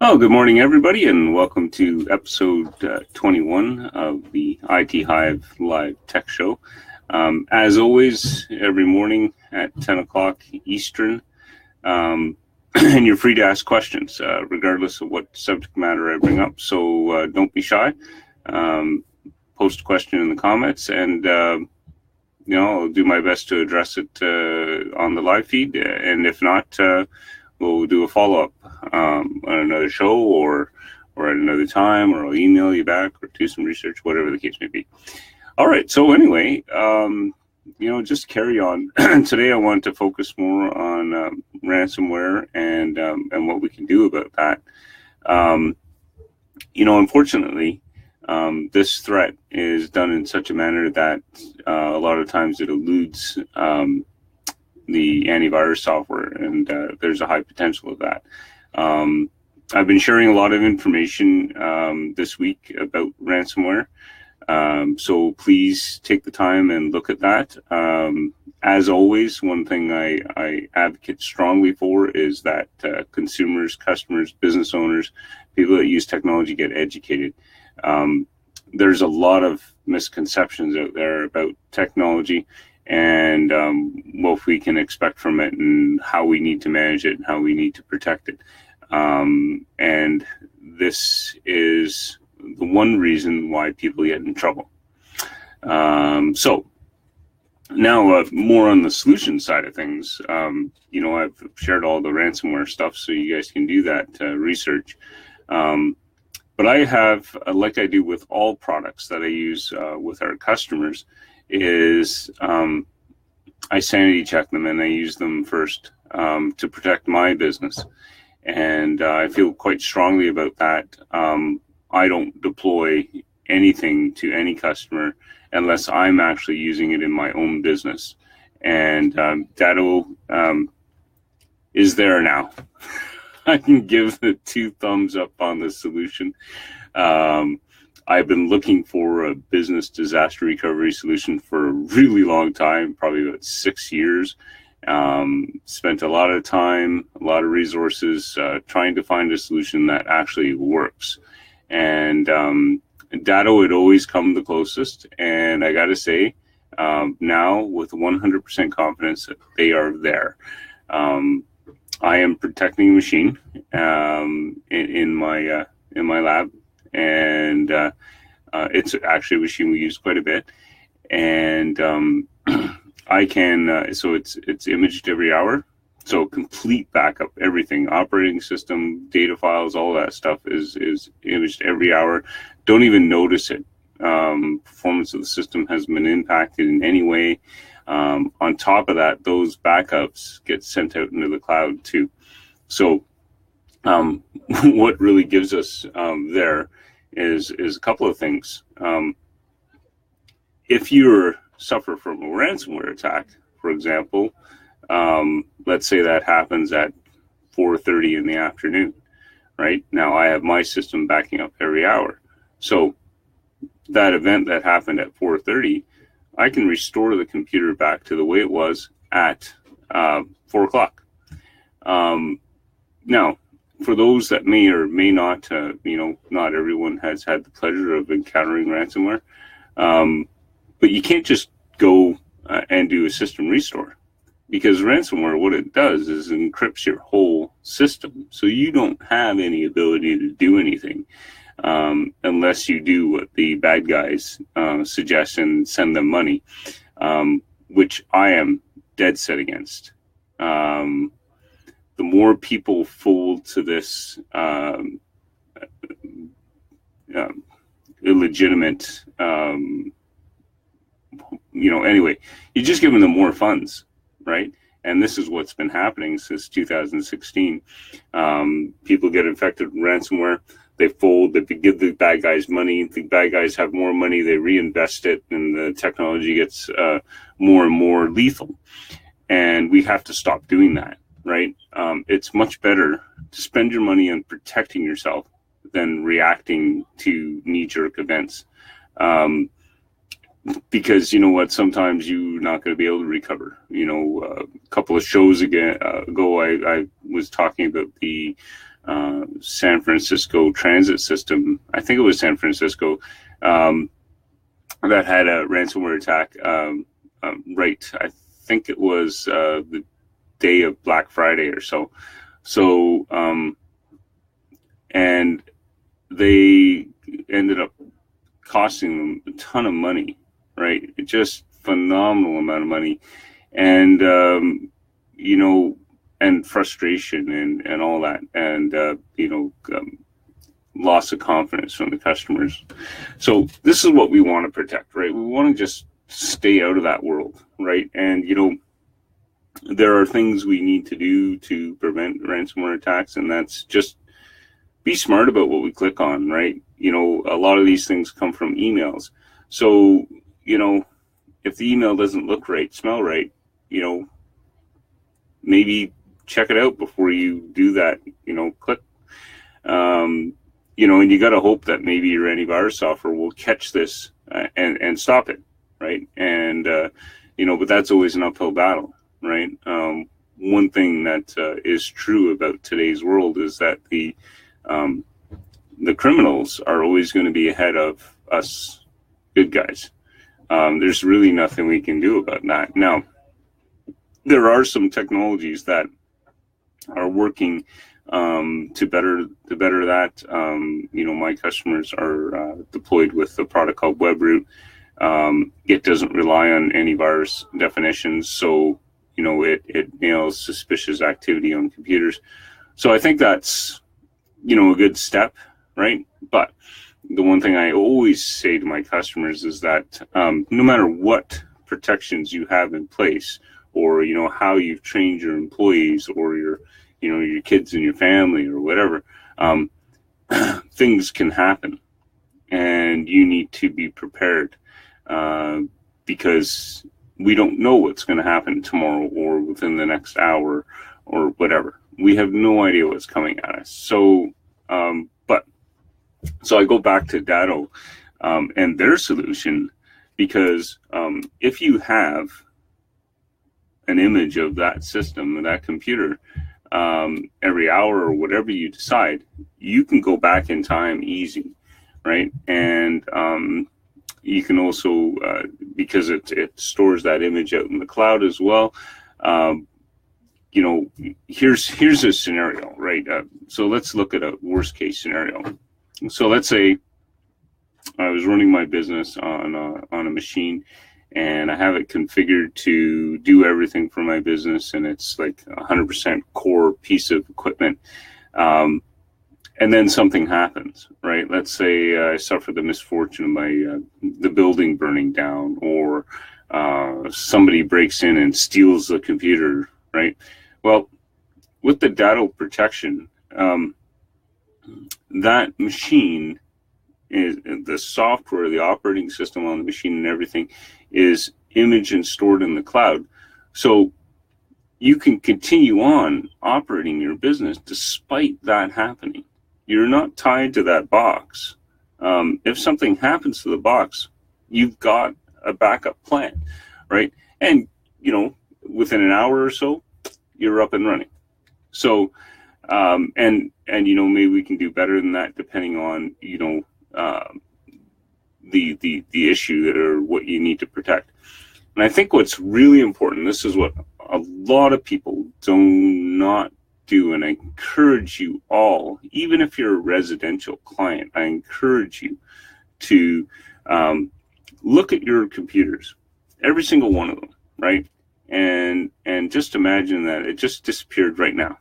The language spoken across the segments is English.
Oh, good morning, everybody, and welcome to episode 21 of the ITHive live tech show. As always, every morning at 10 o'clock Eastern, and you're free to ask questions, regardless of what subject matter I bring up. So don't be shy. Post a question in the comments, and I'll do my best to address it on the live feed. And if not, we'll do a follow-up on another show or at another time, or I'll email you back or do some research, whatever the case may be. All right. So anyway, just carry on. Today I want to focus more on ransomware and what we can do about that. Unfortunately, this threat is done in such a manner that a lot of times it eludes the antivirus software, and there's a high potential of that. I've been sharing a lot of information this week about ransomware, so please take the time and look at that. As always, one thing I advocate strongly for is that consumers, customers, business owners, people that use technology get educated. There's a lot of misconceptions out there about technology and what we can expect from it and how we need to manage it and how we need to protect it. And this is the one reason why people get in trouble. So now more on the solution side of things. I've shared all the ransomware stuff, so you guys can do that research. But I have, like I do with all products that I use with our customers, is I sanity check them and I use them first to protect my business. And I feel quite strongly about that. I don't deploy anything to any customer unless I'm actually using it in my own business. And Datto is there now. I can give the 2 thumbs up on the solution. I've been looking for a business disaster recovery solution for a really long time, probably about 6 years. Spent a lot of time, a lot of resources trying to find a solution that actually works. And Datto had always come the closest. And I got to say, now with 100% confidence, they are there. I am protecting the machine in my lab, and it's actually a machine we use quite a bit. And I can so it's imaged every hour, so complete backup, everything, operating system, data files, all that stuff is imaged every hour. Don't even notice it. Performance of the system hasn't been impacted in any way. On top of that, those backups get sent out into the cloud too. So what really gives us there is a couple of things. If you suffer from a ransomware attack, for example, let's say that happens at 4:30 in the afternoon, right? Now I have my system backing up every hour. So that event that happened at 4:30, I can restore the computer back to the way it was at 4 o'clock. Now, for those that may or may not, not everyone has had the pleasure of encountering ransomware, but you can't just go and do a system restore, because ransomware, what it does is encrypts your whole system. So you don't have any ability to do anything unless you do what the bad guys suggest and send them money, which I am dead set against. The more people fold to this illegitimate, anyway, you're just giving them more funds, right? And this is what's been happening since 2016. People get infected with ransomware. They fold, they give the bad guys money. The bad guys have more money. They reinvest it, and the technology gets more and more lethal. And we have to stop doing that, right? It's much better to spend your money on protecting yourself than reacting to knee-jerk events. Because you know what, sometimes you're not going to be able to recover. A couple of shows ago, I was talking about the San Francisco transit system. I think it was San Francisco that had a ransomware attack. Right, I think it was the day of Black Friday or so. So, and they ended up costing them a ton of money, right? Just phenomenal amount of money, and and frustration and all that, and loss of confidence from the customers. So this is what we want to protect, right? We want to just stay out of that world, right? And there are things we need to do to prevent ransomware attacks, and that's just be smart about what we click on, right? A lot of these things come from emails. So, if the email doesn't look right, smell right, maybe check it out before you do that, click. And you got to hope that maybe your antivirus software will catch this and stop it, right? And, but that's always an uphill battle, right? One thing that is true about today's world is that the criminals are always going to be ahead of us good guys. There's really nothing we can do about that. Now, there are some technologies that are working to better that. My customers are deployed with a product called WebRoot. It doesn't rely on antivirus definitions, so it nails suspicious activity on computers. So I think that's a good step, right? But the one thing I always say to my customers is that no matter what protections you have in place, or how you've trained your employees, or your kids and your family, or whatever, things can happen, and you need to be prepared, because we don't know what's going to happen tomorrow or within the next hour or whatever. We have no idea what's coming at us. So I go back to Datto and their solution, because if you have an image of that system, of that computer, every hour or whatever you decide, you can go back in time easy, right? And you can also, because it stores that image out in the cloud as well. Here's a scenario, right? So let's look at a worst case scenario. So let's say I was running my business on a machine, and I have it configured to do everything for my business, and it's like 100% core piece of equipment. And then something happens, right? Let's say I suffer the misfortune of the building burning down, or somebody breaks in and steals the computer, right? Well, with the Datto protection, that machine is the software, the operating system on the machine and everything is imaged and stored in the cloud. So you can continue on operating your business despite that happening. You're not tied to that box. If something happens to the box, you've got a backup plan, right? And, within an hour or so, you're up and running. So, and maybe we can do better than that, depending on, the issue or what you need to protect. And I think what's really important, this is what a lot of people do not do, and I encourage you all, even if you're a residential client, I encourage you to look at your computers, every single one of them, right? And just imagine that it just disappeared right now,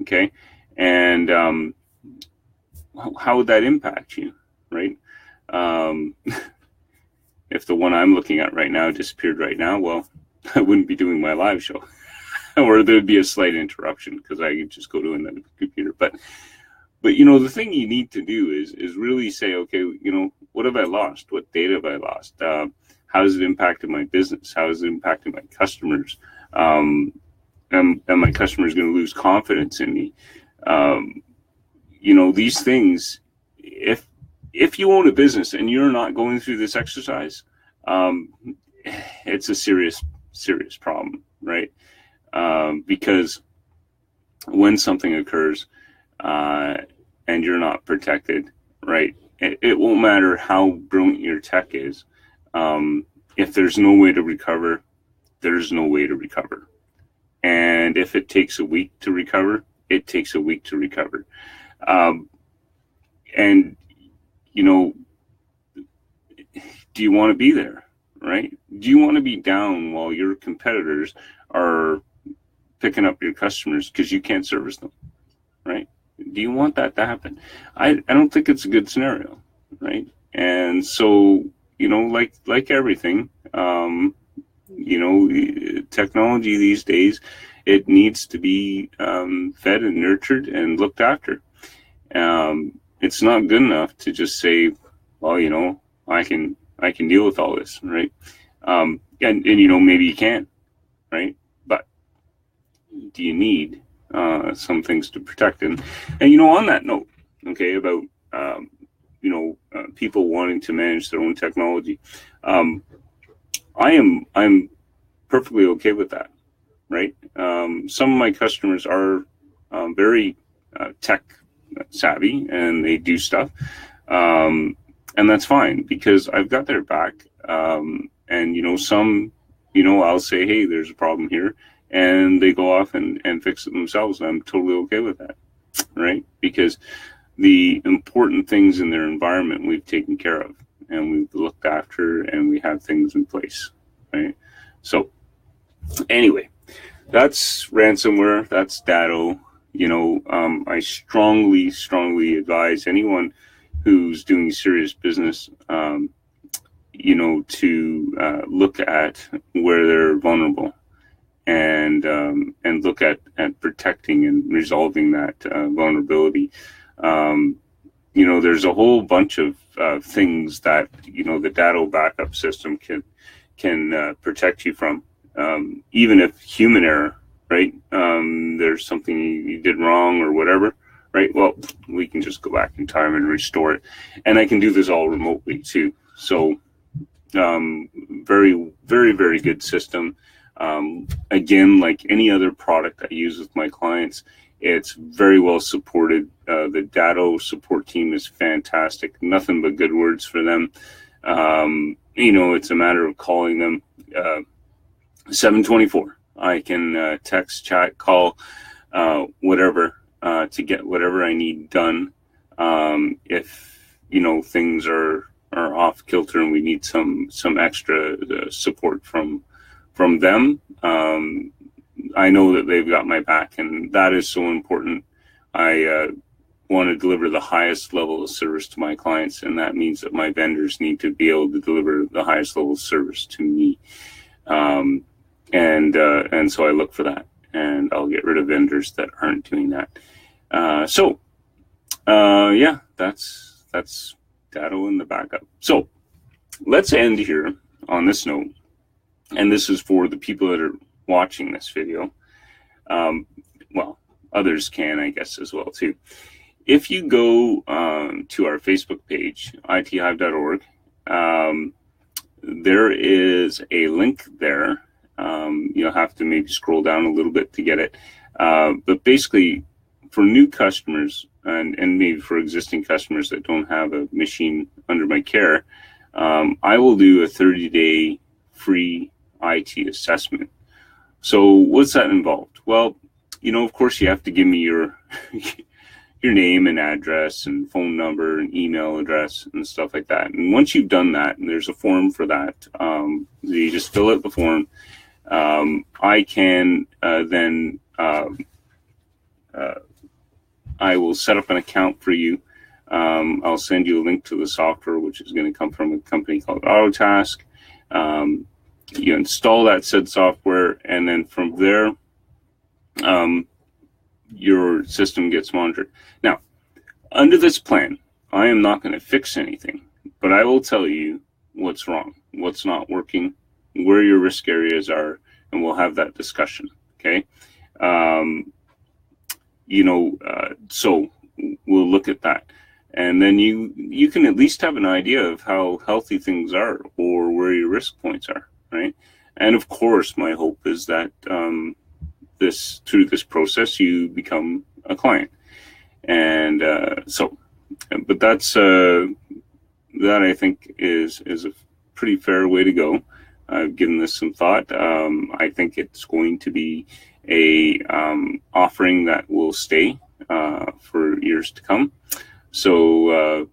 okay? And how would that impact you, right? If the one I'm looking at right now disappeared right now, well, I wouldn't be doing my live show. Or there'd be a slight interruption because I could just go to another computer. But the thing you need to do is really say, okay, what have I lost? What data have I lost? How has it impacted my business? How has it impacted my customers? Am my customers going to lose confidence in me? These things, if you own a business and you're not going through this exercise, it's a serious problem, right? Because when something occurs, and you're not protected, right? It won't matter how brilliant your tech is. If there's no way to recover, there's no way to recover. And if it takes a week to recover, it takes a week to recover. And, you know, do you want to be there, right? Do you want to be down while your competitors are picking up your customers because you can't service them, right? Do you want that to happen? I don't think it's a good scenario, right? And so, you know, like everything, you know, technology these days, it needs to be fed and nurtured and looked after. It's not good enough to just say, well, you know, I can deal with all this, right? And you know, maybe you can, right? But do you need some things to protect? And you know, on that note, okay, about you know, people wanting to manage their own technology, I'm perfectly okay with that, right? Some of my customers are very tech savvy and they do stuff, and that's fine because I've got their back. And you know, some, you know, I'll say, hey, there's a problem here, and they go off and fix it themselves. I'm totally okay with that, right? Because the important things in their environment we've taken care of and we've looked after and we have things in place, right? So anyway, that's ransomware, that's Datto. You know, I strongly advise anyone who's doing serious business, you know, to look at where they're vulnerable and look at protecting and resolving that vulnerability. You know, there's a whole bunch of things that, you know, the Datto backup system can protect you from, even if human error, right? There's something you did wrong or whatever, right? Well, we can just go back in time and restore it. And I can do this all remotely too. So very, very, very good system. Again, like any other product I use with my clients, it's very well supported. The Datto support team is fantastic. Nothing but good words for them. You know, it's a matter of calling them 724. I can text, chat, call, whatever, to get whatever I need done. If, you know, things are off kilter and we need some extra support from them, I know that they've got my back, and that is so important. I want to deliver the highest level of service to my clients, and that means that my vendors need to be able to deliver the highest level of service to me. And so I look for that, and I'll get rid of vendors that aren't doing that. Yeah, that's Datto in the backup. So let's end here on this note, and this is for the people that are watching this video. Well, others can, I guess, as well too. If you go to our Facebook page, ITHive.org, there is a link there. You'll have to maybe scroll down a little bit to get it. But basically, for new customers and maybe for existing customers that don't have a machine under my care, I will do a 30-day free IT assessment. So what's that involved? Well, you know, of course, you have to give me your name and address and phone number and email address and stuff like that. And once you've done that, and there's a form for that, you just fill out the form. I can then I will set up an account for you. I'll send you a link to the software, which is going to come from a company called Autotask. You install that said software, and then from there, your system gets monitored. Now, under this plan, I am not going to fix anything, but I will tell you what's wrong, what's not working, where your risk areas are, and we'll have that discussion, okay? So we'll look at that. And then you can at least have an idea of how healthy things are or where your risk points are, right? And of course, my hope is that through this process, you become a client. And but that I think is a pretty fair way to go. I've given this some thought. I think it's going to be a offering that will stay for years to come. So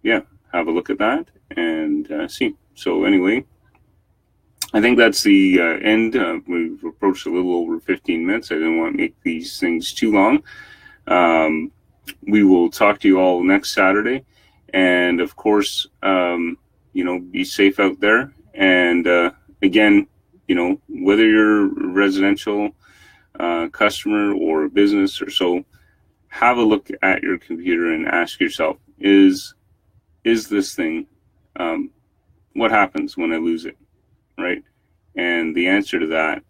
yeah, have a look at that and see. So anyway, I think that's the end. We've approached a little over 15 minutes. I didn't want to make these things too long. We will talk to you all next Saturday. And of course, be safe out there. And again, whether you're a residential customer or a business or so, have a look at your computer and ask yourself, is this thing, what happens when I lose it, right? And the answer to that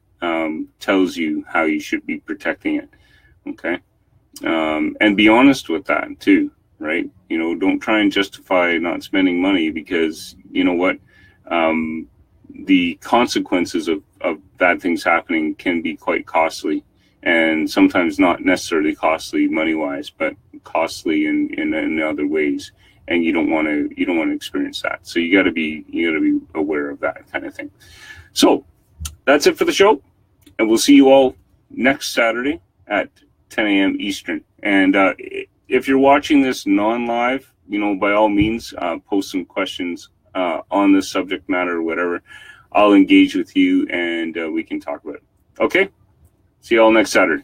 tells you how you should be protecting it, okay? And be honest with that too, right? Don't try and justify not spending money, because you know what? The consequences of bad things happening can be quite costly, and sometimes not necessarily costly money-wise, but costly in other ways. And you don't want to experience that. So you got to be aware of that kind of thing. So that's it for the show, and we'll see you all next Saturday at 10 a.m. Eastern. And if you're watching this non-live, by all means, post some questions on this subject matter or whatever. I'll engage with you and we can talk about it. Okay? See you all next Saturday.